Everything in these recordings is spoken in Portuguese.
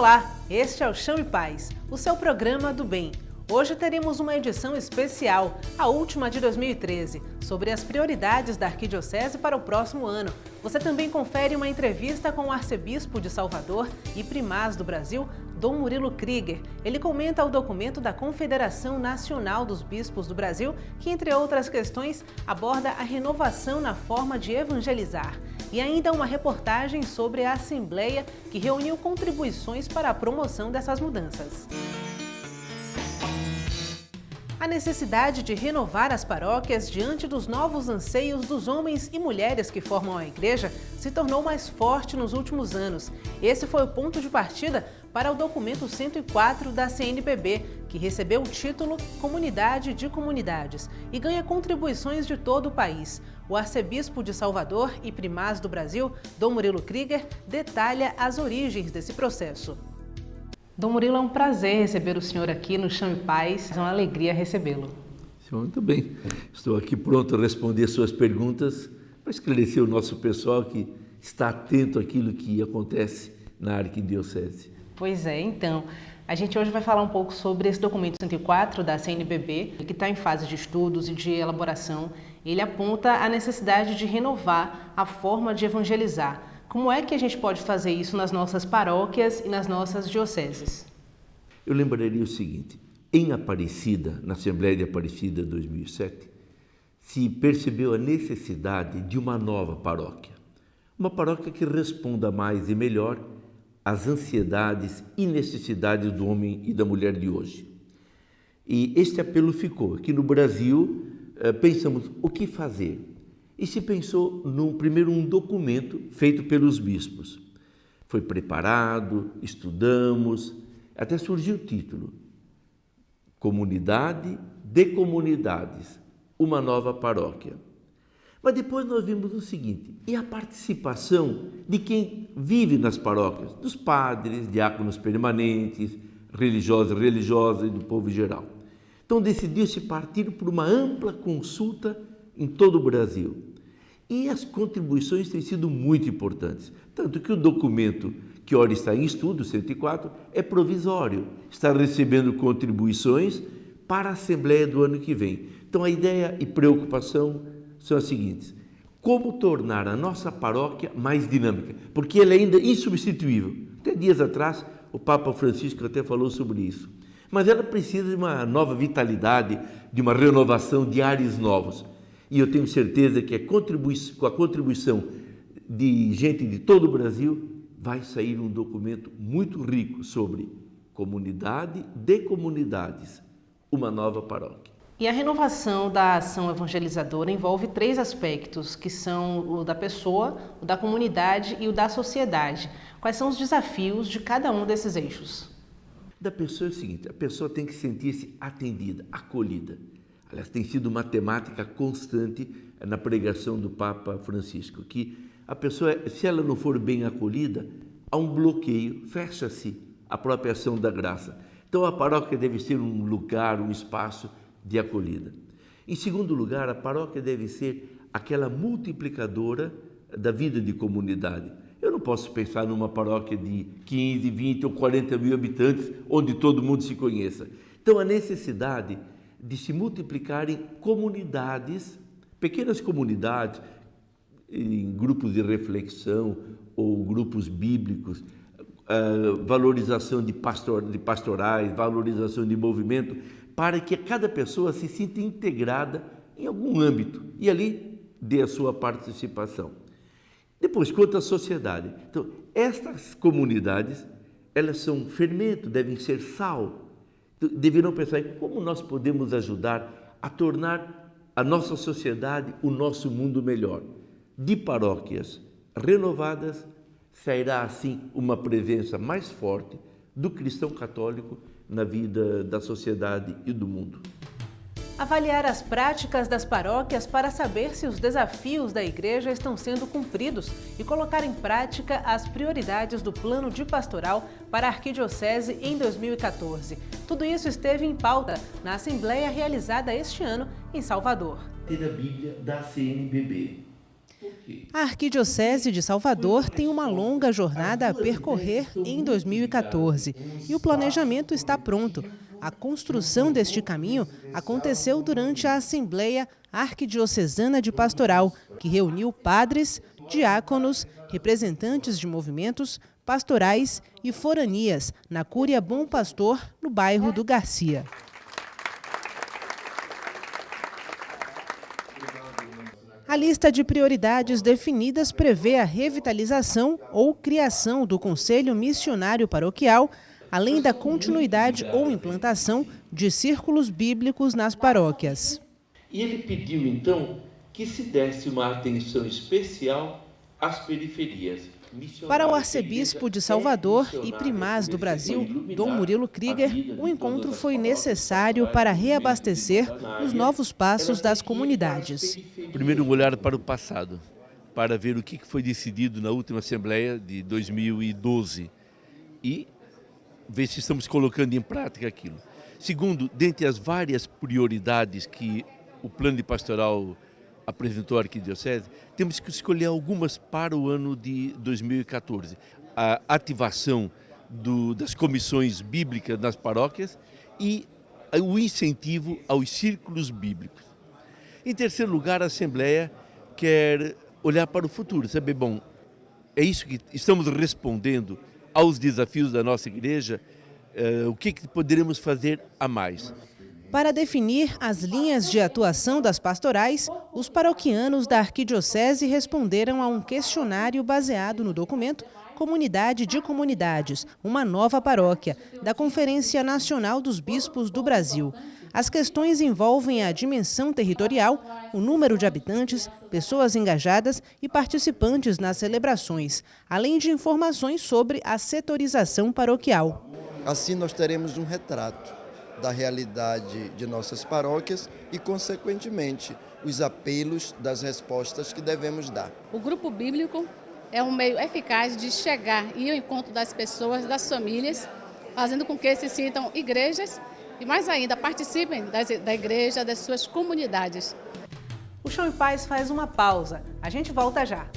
Olá, este é o Chame Paz, o seu programa do bem. Hoje teremos uma edição especial, a última de 2013, sobre as prioridades da Arquidiocese para o próximo ano. Você também confere uma entrevista com o arcebispo de Salvador e primaz do Brasil, Dom Murilo Krieger. Ele comenta o documento da Confederação Nacional dos Bispos do Brasil, que, entre outras questões, aborda a renovação na forma de evangelizar. E ainda uma reportagem sobre a Assembleia, que reuniu contribuições para a promoção dessas mudanças. A necessidade de renovar as paróquias diante dos novos anseios dos homens e mulheres que formam a igreja se tornou mais forte nos últimos anos. Esse foi o ponto de partida para o documento 104 da CNBB, que recebeu o título Comunidade de Comunidades e ganha contribuições de todo o país. O arcebispo de Salvador e primaz do Brasil, Dom Murilo Krieger, detalha as origens desse processo. Dom Murilo, é um prazer receber o senhor aqui no Chame Paz, é uma alegria recebê-lo. Muito bem, estou aqui pronto a responder suas perguntas para esclarecer o nosso pessoal que está atento àquilo que acontece na Arquidiocese. Pois é, então, a gente hoje vai falar um pouco sobre esse documento 104 da CNBB, que está em fase de estudos e de elaboração. Ele aponta a necessidade de renovar a forma de evangelizar. Como é que a gente pode fazer isso nas nossas paróquias e nas nossas dioceses? Eu lembraria o seguinte: em Aparecida, na Assembleia de Aparecida 2007, se percebeu a necessidade de uma nova paróquia. Uma paróquia que responda mais e melhor às ansiedades e necessidades do homem e da mulher de hoje. E este apelo ficou. Aqui no Brasil, pensamos o que fazer. E se pensou, primeiro, um documento feito pelos bispos. Foi preparado, estudamos, até surgiu o título: Comunidade de Comunidades, uma nova paróquia. Mas depois nós vimos o seguinte: e a participação de quem vive nas paróquias? Dos padres, diáconos permanentes, religiosos e religiosas e do povo em geral. Então decidiu-se partir por uma ampla consulta em todo o Brasil. E as contribuições têm sido muito importantes, tanto que o documento que ora está em estudo, 104, é provisório, está recebendo contribuições para a Assembleia do ano que vem. Então a ideia e preocupação são as seguintes: como tornar a nossa paróquia mais dinâmica, porque ela é ainda insubstituível. Até dias atrás o Papa Francisco até falou sobre isso. Mas ela precisa de uma nova vitalidade, de uma renovação de ares novos. E eu tenho certeza que com a contribuição de gente de todo o Brasil, vai sair um documento muito rico sobre comunidade de comunidades, uma nova paróquia. E a renovação da ação evangelizadora envolve 3 aspectos, que são o da pessoa, o da comunidade e o da sociedade. Quais são os desafios de cada um desses eixos? Da pessoa é o seguinte: a pessoa tem que sentir-se atendida, acolhida. Aliás, tem sido uma temática constante na pregação do Papa Francisco, que a pessoa, se ela não for bem acolhida, há um bloqueio, fecha-se a própria ação da graça. Então a paróquia deve ser um lugar, um espaço de acolhida. Em segundo lugar, a paróquia deve ser aquela multiplicadora da vida de comunidade. Eu não posso pensar numa paróquia de 15, 20 ou 40 mil habitantes, onde todo mundo se conheça. Então a necessidade de se multiplicarem comunidades, pequenas comunidades, em grupos de reflexão ou grupos bíblicos, valorização de pastorais, valorização de movimento, para que cada pessoa se sinta integrada em algum âmbito e ali dê a sua participação. Depois, quanto à sociedade. Então, estas comunidades, elas são fermento, devem ser sal. Deverão pensar em como nós podemos ajudar a tornar a nossa sociedade, o nosso mundo melhor. De paróquias renovadas, sairá assim uma presença mais forte do cristão católico na vida da sociedade e do mundo. Avaliar as práticas das paróquias para saber se os desafios da igreja estão sendo cumpridos e colocar em prática as prioridades do plano de pastoral para a Arquidiocese em 2014. Tudo isso esteve em pauta na Assembleia realizada este ano em Salvador. Ter a Bíblia da CNBB. A Arquidiocese de Salvador tem uma longa jornada a percorrer em 2014 e o planejamento está pronto. A construção deste caminho aconteceu durante a Assembleia Arquidiocesana de Pastoral, que reuniu padres, diáconos, representantes de movimentos, pastorais e foranias na Cúria Bom Pastor, no bairro do Garcia. A lista de prioridades definidas prevê a revitalização ou criação do Conselho Missionário Paroquial, além da continuidade ou implantação de círculos bíblicos nas paróquias. E ele pediu, então, que se desse uma atenção especial às periferias. Para o arcebispo de Salvador e primaz do Brasil, Dom Murilo Krieger, o encontro foi necessário para reabastecer os novos passos das comunidades. Primeiro, um olhar para o passado, para ver o que foi decidido na última Assembleia de 2012 e ver se estamos colocando em prática aquilo. Segundo, dentre as várias prioridades que o plano de pastoral apresentou à Arquidiocese, temos que escolher algumas para o ano de 2014. A ativação das comissões bíblicas nas paróquias e o incentivo aos círculos bíblicos. Em terceiro lugar, a Assembleia quer olhar para o futuro, saber, bom, é isso que estamos respondendo aos desafios da nossa igreja, o que poderemos fazer a mais. Para definir as linhas de atuação das pastorais, os paroquianos da Arquidiocese responderam a um questionário baseado no documento Comunidade de Comunidades, uma nova paróquia, da Conferência Nacional dos Bispos do Brasil. As questões envolvem a dimensão territorial, o número de habitantes, pessoas engajadas e participantes nas celebrações, além de informações sobre a setorização paroquial. Assim nós teremos um retrato da realidade de nossas paróquias e, consequentemente, os apelos das respostas que devemos dar. O grupo bíblico é um meio eficaz de chegar e ir ao encontro das pessoas, das famílias, fazendo com que se sintam igrejas e, mais ainda, participem da igreja, das suas comunidades. O Chão em Paz faz uma pausa. A gente volta já.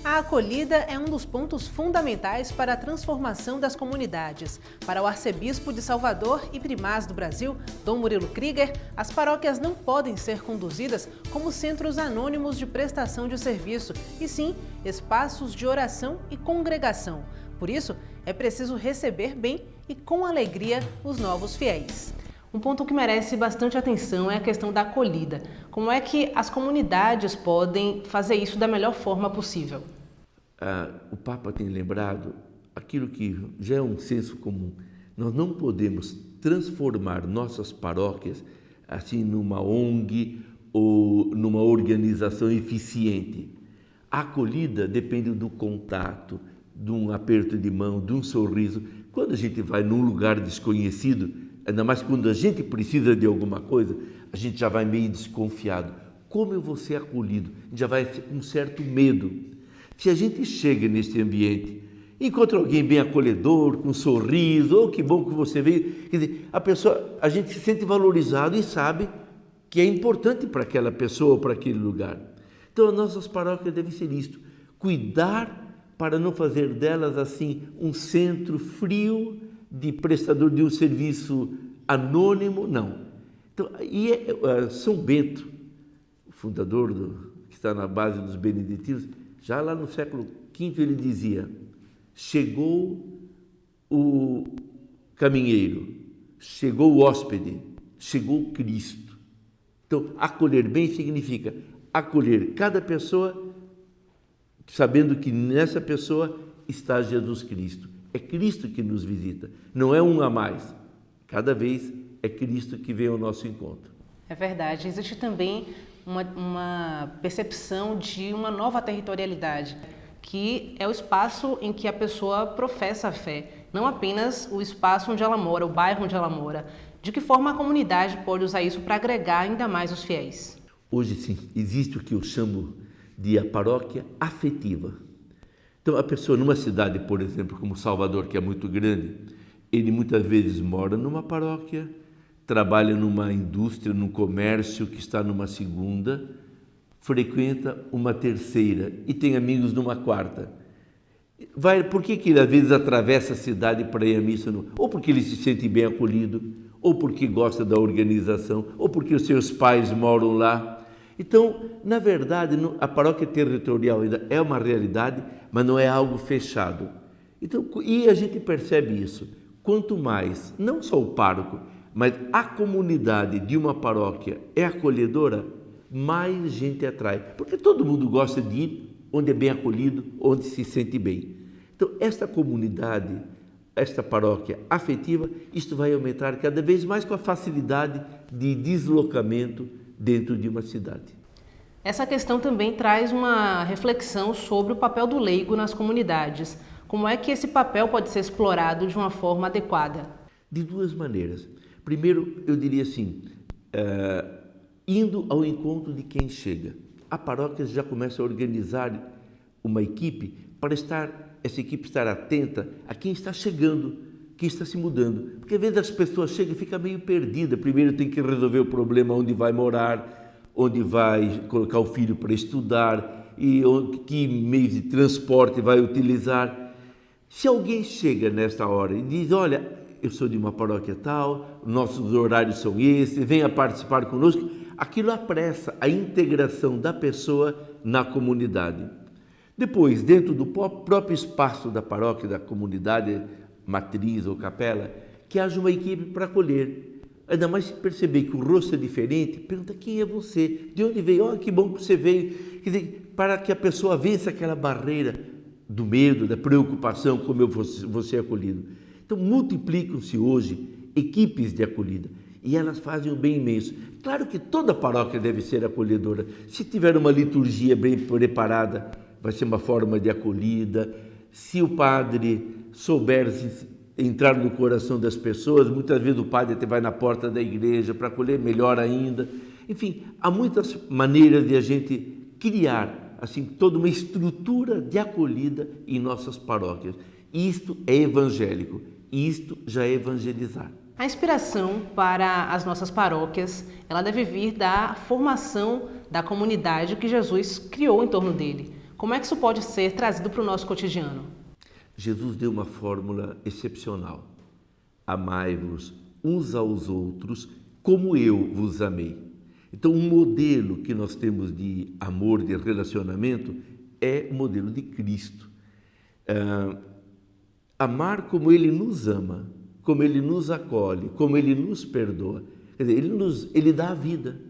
A acolhida é um dos pontos fundamentais para a transformação das comunidades. Para o arcebispo de Salvador e primaz do Brasil, Dom Murilo Krieger, as paróquias não podem ser conduzidas como centros anônimos de prestação de serviço, e sim espaços de oração e congregação. Por isso, é preciso receber bem e com alegria os novos fiéis. Um ponto que merece bastante atenção é a questão da acolhida. Como é que as comunidades podem fazer isso da melhor forma possível? O Papa tem lembrado aquilo que já é um senso comum. Nós não podemos transformar nossas paróquias assim numa ONG ou numa organização eficiente. A acolhida depende do contato, de um aperto de mão, de um sorriso. Quando a gente vai num lugar desconhecido, ainda mais quando a gente precisa de alguma coisa, a gente já vai meio desconfiado. Como eu vou ser acolhido? A gente já vai com um certo medo. Se a gente chega nesse ambiente, encontra alguém bem acolhedor, com um sorriso, oh, que bom que você veio, quer dizer, a gente se sente valorizado e sabe que é importante para aquela pessoa, para aquele lugar. Então, as nossas paróquias devem ser isto, cuidar para não fazer delas assim um centro frio de prestador de um serviço anônimo, não. Então, São Bento, o fundador que está na base dos beneditinos, já lá no século V ele dizia: chegou o caminheiro, chegou o hóspede, chegou Cristo. Então, acolher bem significa acolher cada pessoa sabendo que nessa pessoa está Jesus Cristo. É Cristo que nos visita, não é um a mais. Cada vez é Cristo que vem ao nosso encontro. É verdade. Existe também uma percepção de uma nova territorialidade, que é o espaço em que a pessoa professa a fé, não apenas o espaço onde ela mora, o bairro onde ela mora. De que forma a comunidade pode usar isso para agregar ainda mais os fiéis? Hoje, sim, existe o que eu chamo de a paróquia afetiva. Então, a pessoa numa cidade, por exemplo, como Salvador, que é muito grande, ele muitas vezes mora numa paróquia, trabalha numa indústria, num comércio que está numa segunda, frequenta uma terceira e tem amigos numa quarta. Por que ele às vezes atravessa a cidade para ir à missa? Ou porque ele se sente bem acolhido, ou porque gosta da organização, ou porque os seus pais moram lá. Então, na verdade, a paróquia territorial ainda é uma realidade, mas não é algo fechado. Então, e a gente percebe isso. Quanto mais, não só o pároco, mas a comunidade de uma paróquia é acolhedora, mais gente atrai. Porque todo mundo gosta de ir onde é bem acolhido, onde se sente bem. Então, esta comunidade, esta paróquia afetiva, isto vai aumentar cada vez mais com a facilidade de deslocamento dentro de uma cidade. Essa questão também traz uma reflexão sobre o papel do leigo nas comunidades. Como é que esse papel pode ser explorado de uma forma adequada? De duas maneiras. Primeiro, eu diria assim, indo ao encontro de quem chega. A paróquia já começa a organizar uma equipe para essa equipe estar atenta a quem está chegando, quem está se mudando. Porque às vezes as pessoas chegam e ficam meio perdidas. Primeiro tem que resolver o problema onde vai morar, onde vai colocar o filho para estudar e que meio de transporte vai utilizar. Se alguém chega nesta hora e diz, olha, eu sou de uma paróquia tal, nossos horários são esses, venha participar conosco, aquilo apressa a integração da pessoa na comunidade. Depois, dentro do próprio espaço da paróquia, da comunidade, matriz ou capela, que haja uma equipe para acolher. Ainda mais se perceber que o rosto é diferente, pergunta quem é você, de onde veio, oh, que bom que você veio. Quer dizer, para que a pessoa vença aquela barreira do medo, da preocupação, como eu vou ser acolhido. Então, multiplicam-se hoje equipes de acolhida e elas fazem um bem imenso. Claro que toda paróquia deve ser acolhedora. Se tiver uma liturgia bem preparada, vai ser uma forma de acolhida. Se o padre souber entrar no coração das pessoas, muitas vezes o padre até vai na porta da igreja para acolher, melhor ainda. Enfim, há muitas maneiras de a gente criar assim toda uma estrutura de acolhida em nossas paróquias. Isto é evangélico, isto já é evangelizar. A inspiração para as nossas paróquias, ela deve vir da formação da comunidade que Jesus criou em torno dele. Como é que isso pode ser trazido para o nosso cotidiano? Jesus deu uma fórmula excepcional. Amai-vos uns aos outros como eu vos amei. Então, um modelo que nós temos de amor, de relacionamento, é o modelo de Cristo. Amar como Ele nos ama, como Ele nos acolhe, como Ele nos perdoa. Quer dizer, Ele dá a vida.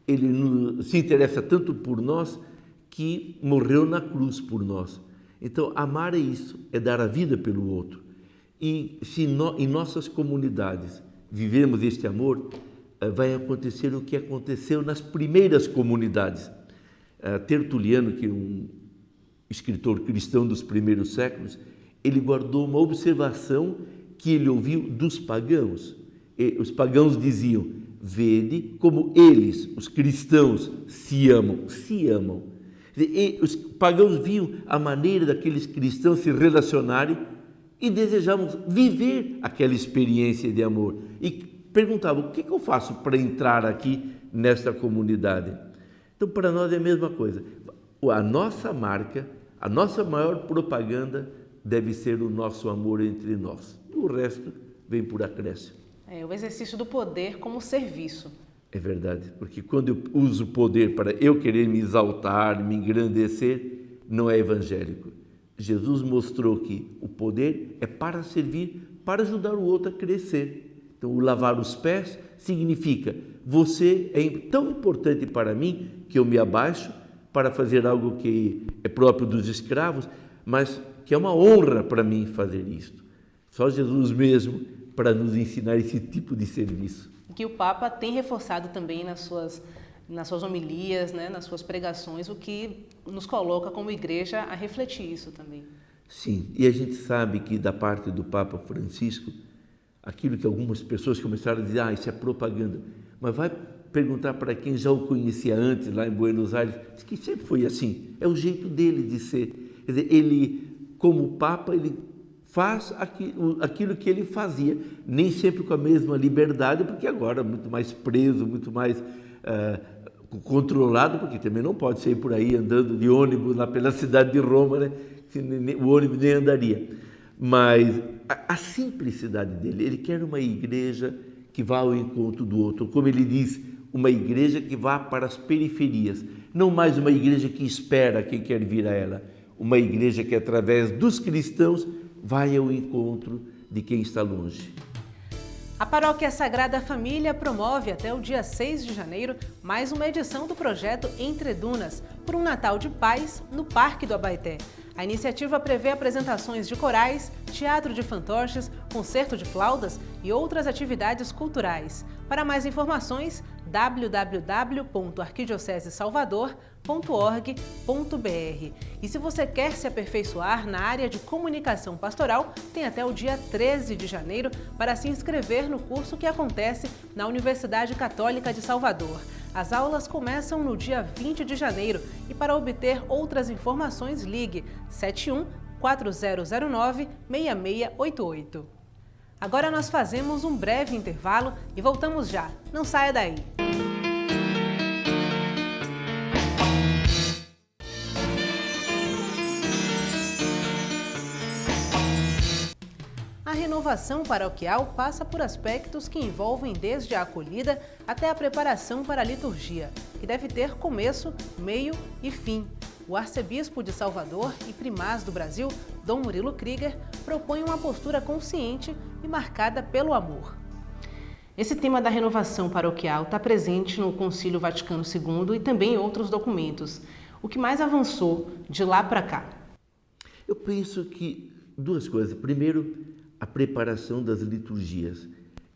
Ele se interessa tanto por nós que morreu na cruz por nós. Então, amar é isso, é dar a vida pelo outro. E se em nossas comunidades vivemos este amor, vai acontecer o que aconteceu nas primeiras comunidades. Tertuliano, que é um escritor cristão dos primeiros séculos, ele guardou uma observação que ele ouviu dos pagãos. E os pagãos diziam, vede como eles, os cristãos, se amam. E os pagãos viam a maneira daqueles cristãos se relacionarem e desejavam viver aquela experiência de amor. E perguntavam, o que eu faço para entrar aqui nesta comunidade? Então, para nós é a mesma coisa. A nossa marca, a nossa maior propaganda deve ser o nosso amor entre nós. E o resto vem por acréscimo. É o exercício do poder como serviço. É verdade, porque quando eu uso o poder para eu querer me exaltar, me engrandecer, não é evangélico. Jesus mostrou que o poder é para servir, para ajudar o outro a crescer. Então, o lavar os pés significa, você é tão importante para mim que eu me abaixo para fazer algo que é próprio dos escravos, mas que é uma honra para mim fazer isto. Só Jesus mesmo para nos ensinar esse tipo de serviço. Que o Papa tem reforçado também nas suas homilias, né, nas suas pregações, o que nos coloca como igreja a refletir isso também. Sim, e a gente sabe que da parte do Papa Francisco, aquilo que algumas pessoas começaram a dizer, isso é propaganda, mas vai perguntar para quem já o conhecia antes, lá em Buenos Aires, diz que sempre foi assim, é o jeito dele de ser. Quer dizer, ele como Papa, ele faz aquilo que ele fazia, nem sempre com a mesma liberdade, porque agora é muito mais preso, muito mais controlado, porque também não pode sair por aí andando de ônibus lá pela cidade de Roma, né? O ônibus nem andaria. Mas a simplicidade dele, ele quer uma igreja que vá ao encontro do outro, como ele diz, uma igreja que vá para as periferias, não mais uma igreja que espera quem quer vir a ela, uma igreja que através dos cristãos vai ao encontro de quem está longe. A Paróquia Sagrada Família promove até o dia 6 de janeiro mais uma edição do projeto Entre Dunas, por um Natal de Paz no Parque do Abaeté. A iniciativa prevê apresentações de corais, teatro de fantoches, concerto de flautas e outras atividades culturais. Para mais informações, www.arquidiocesesalvador.org.br. E se você quer se aperfeiçoar na área de comunicação pastoral, tem até o dia 13 de janeiro para se inscrever no curso que acontece na Universidade Católica de Salvador. As aulas começam no dia 20 de janeiro e para obter outras informações ligue 71 4009 6688. Agora nós fazemos um breve intervalo e voltamos já. Não saia daí! A renovação paroquial passa por aspectos que envolvem desde a acolhida até a preparação para a liturgia, que deve ter começo, meio e fim. O arcebispo de Salvador e primaz do Brasil, Dom Murilo Krieger, propõe uma postura consciente e marcada pelo amor. Esse tema da renovação paroquial está presente no Concílio Vaticano II e também em outros documentos. O que mais avançou de lá para cá? Eu penso que duas coisas. Primeiro, a preparação das liturgias.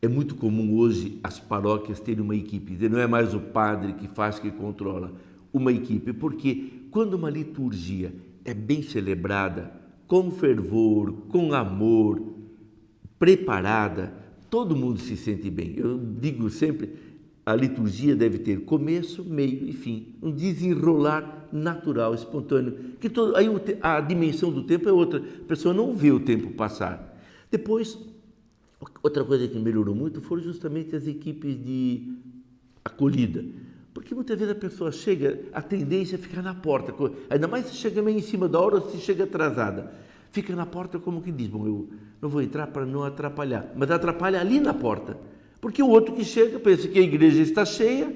É muito comum hoje as paróquias terem uma equipe, não é mais o padre que faz, que controla, uma equipe, porque quando uma liturgia é bem celebrada, com fervor, com amor, preparada, todo mundo se sente bem. Eu digo sempre, a liturgia deve ter começo, meio e fim, um desenrolar natural, espontâneo, que aí a dimensão do tempo é outra, a pessoa não vê o tempo passar. Depois, outra coisa que melhorou muito foram justamente as equipes de acolhida. Porque muitas vezes a pessoa chega, a tendência é ficar na porta, ainda mais se chega meio em cima da hora ou se chega atrasada. Fica na porta como que diz, bom, eu não vou entrar para não atrapalhar, mas atrapalha ali na porta. Porque o outro que chega pensa que a igreja está cheia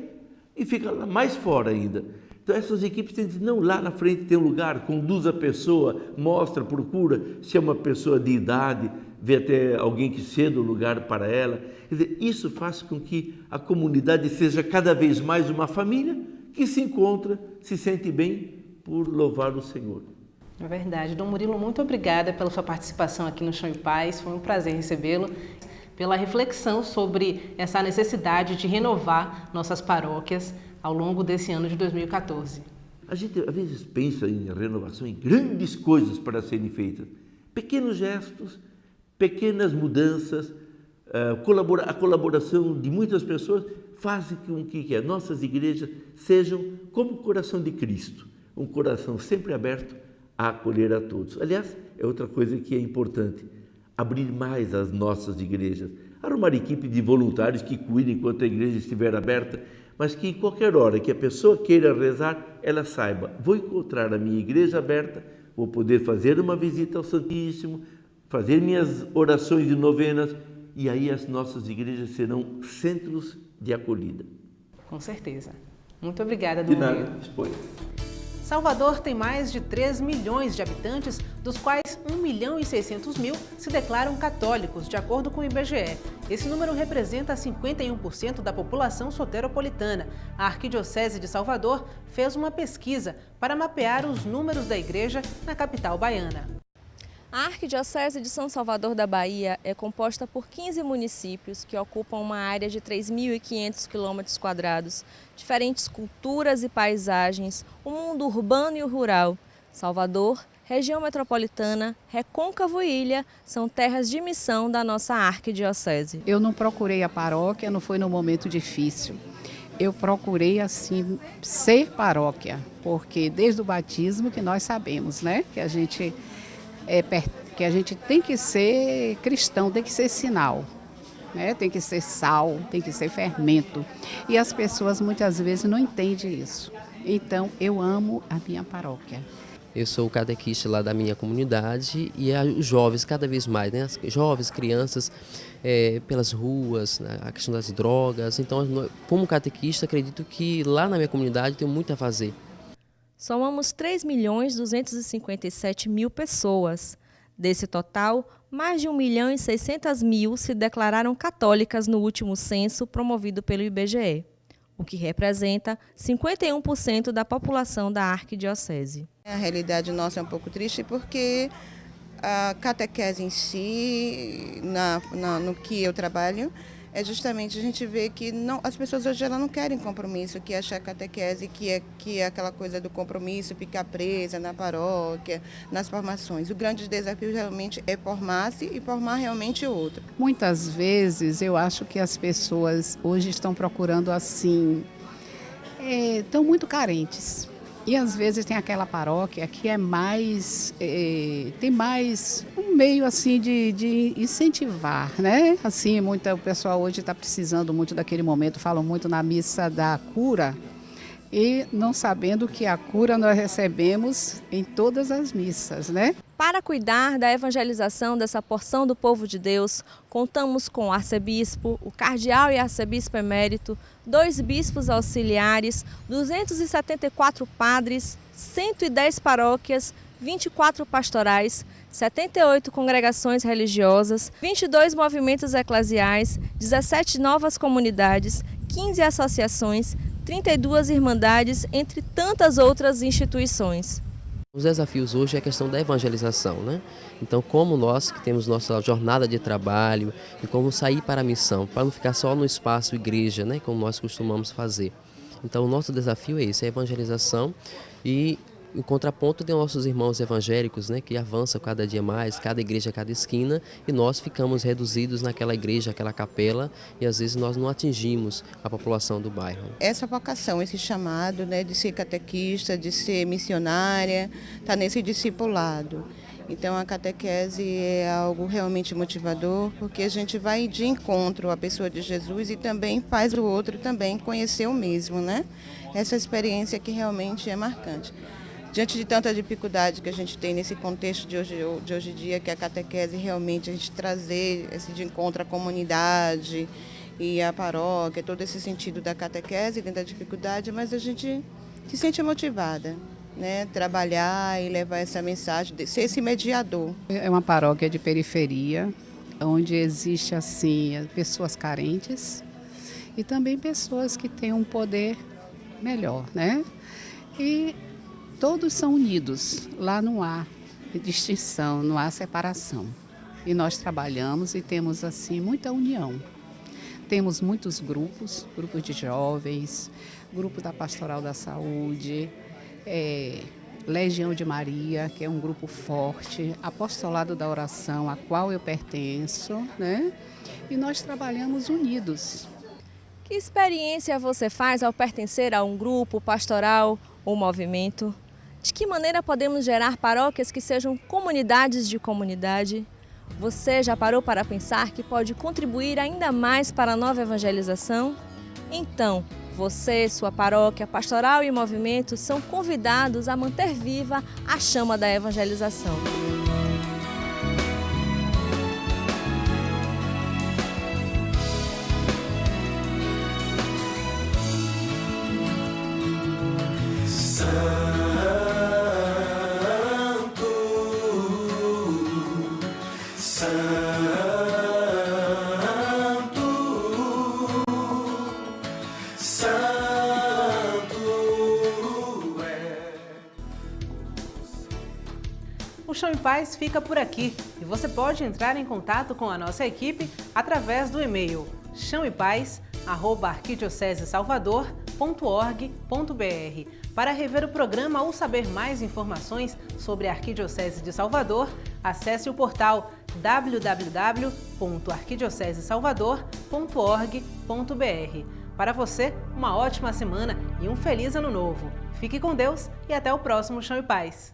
e fica lá mais fora ainda. Então essas equipes têm que dizer, não, lá na frente tem um lugar, conduz a pessoa, mostra, procura, se é uma pessoa de idade, vê até alguém que ceda o lugar para ela. Quer dizer, isso faz com que a comunidade seja cada vez mais uma família que se encontra, se sente bem por louvar o Senhor. É verdade. Dom Murilo, muito obrigada pela sua participação aqui no Chão e Paz. Foi um prazer recebê-lo, pela reflexão sobre essa necessidade de renovar nossas paróquias ao longo desse ano de 2014. A gente às vezes pensa em renovação, em grandes coisas para serem feitas. Pequenos gestos, pequenas mudanças, a colaboração de muitas pessoas fazem com que as nossas igrejas sejam como o coração de Cristo, um coração sempre aberto a acolher a todos. Aliás, é outra coisa que é importante, abrir mais as nossas igrejas, arrumar equipe de voluntários que cuidem enquanto a igreja estiver aberta, mas que em qualquer hora que a pessoa queira rezar, ela saiba, vou encontrar a minha igreja aberta, vou poder fazer uma visita ao Santíssimo, fazer minhas orações e novenas, e aí as nossas igrejas serão centros de acolhida. Com certeza. Muito obrigada, Dom Murilo. De nada, expõe. Salvador tem mais de 3 milhões de habitantes, dos quais 1.600.000 se declaram católicos, de acordo com o IBGE. Esse número representa 51% da população soteropolitana. A Arquidiocese de Salvador fez uma pesquisa para mapear os números da igreja na capital baiana. A Arquidiocese de São Salvador da Bahia é composta por 15 municípios que ocupam uma área de 3.500 km², diferentes culturas e paisagens, o mundo urbano e o rural. Salvador, região metropolitana, Recôncavo e Ilha são terras de missão da nossa Arquidiocese. Eu não procurei a paróquia, não foi num momento difícil. Eu procurei, assim, ser paróquia, porque desde o batismo que nós sabemos, né, que a gente que a gente tem que ser cristão, tem que ser sinal, né? Tem que ser sal, tem que ser fermento. E as pessoas muitas vezes não entendem isso. Então, eu amo a minha paróquia. Eu sou o catequista lá da minha comunidade e os jovens, cada vez mais, né? As jovens, crianças, pelas ruas, né? A questão das drogas. Então, como catequista, acredito que lá na minha comunidade tem muito a fazer. Somamos 3.257.000 pessoas. Desse total, mais de 1.600.000 se declararam católicas no último censo promovido pelo IBGE, o que representa 51% da população da arquidiocese. A realidade nossa é um pouco triste porque a catequese em si, no que eu trabalho, é justamente a gente ver que as pessoas hoje não querem compromisso, que achar catequese, que é aquela coisa do compromisso, ficar presa na paróquia, nas formações. O grande desafio realmente é formar-se e formar realmente outro. Muitas vezes eu acho que as pessoas hoje estão procurando assim, estão muito carentes. E às vezes tem aquela paróquia que é mais, tem mais um meio assim de incentivar, né? Assim, o pessoal hoje está precisando muito daquele momento, falam muito na missa da cura, e não sabendo que a cura nós recebemos em todas as missas, né? Para cuidar da evangelização dessa porção do povo de Deus, contamos com o arcebispo, o cardeal e arcebispo emérito, 2 bispos auxiliares, 274 padres, 110 paróquias, 24 pastorais, 78 congregações religiosas, 22 movimentos eclesiais, 17 novas comunidades, 15 associações, 32 irmandades, entre tantas outras instituições. Os desafios hoje é a questão da evangelização, né? Então, como nós que temos nossa jornada de trabalho e como sair para a missão, para não ficar só no espaço igreja, né? Como nós costumamos fazer. Então, o nosso desafio é esse, é a evangelização e em contraponto de nossos irmãos evangélicos, né? Que avançam cada dia mais, cada igreja, cada esquina, e nós ficamos reduzidos naquela igreja, aquela capela, e às vezes nós não atingimos a população do bairro. Essa vocação, esse chamado, né, de ser catequista, de ser missionária, está nesse discipulado. Então a catequese é algo realmente motivador, porque a gente vai de encontro à pessoa de Jesus e também faz o outro também conhecer o mesmo, né? Essa experiência que realmente é marcante. Diante de tanta dificuldade que a gente tem nesse contexto de hoje em dia, que a catequese realmente a gente trazer esse de encontro à comunidade e à paróquia, todo esse sentido da catequese dentro da dificuldade, mas a gente se sente motivada, né? Trabalhar e levar essa mensagem, ser esse mediador. É uma paróquia de periferia, onde existe assim pessoas carentes e também pessoas que têm um poder melhor, né? E todos são unidos, lá não há distinção, não há separação. E nós trabalhamos e temos assim muita união. Temos muitos grupos de jovens, grupo da Pastoral da Saúde, Legião de Maria, que é um grupo forte, Apostolado da Oração, a qual eu pertenço, né? E nós trabalhamos unidos. Que experiência você faz ao pertencer a um grupo pastoral ou movimento? De que maneira podemos gerar paróquias que sejam comunidades de comunidade? Você já parou para pensar que pode contribuir ainda mais para a nova evangelização? Então, você, sua paróquia, pastoral e movimento são convidados a manter viva a chama da evangelização. O Chão em Paz fica por aqui e você pode entrar em contato com a nossa equipe através do e-mail chãoepaz@arquidiocesesalvador.org.br. Para rever o programa ou saber mais informações sobre a Arquidiocese de Salvador, acesse o portal www.arquidiocesesalvador.org.br. Para você, uma ótima semana e um feliz ano novo. Fique com Deus e até o próximo Chão em Paz.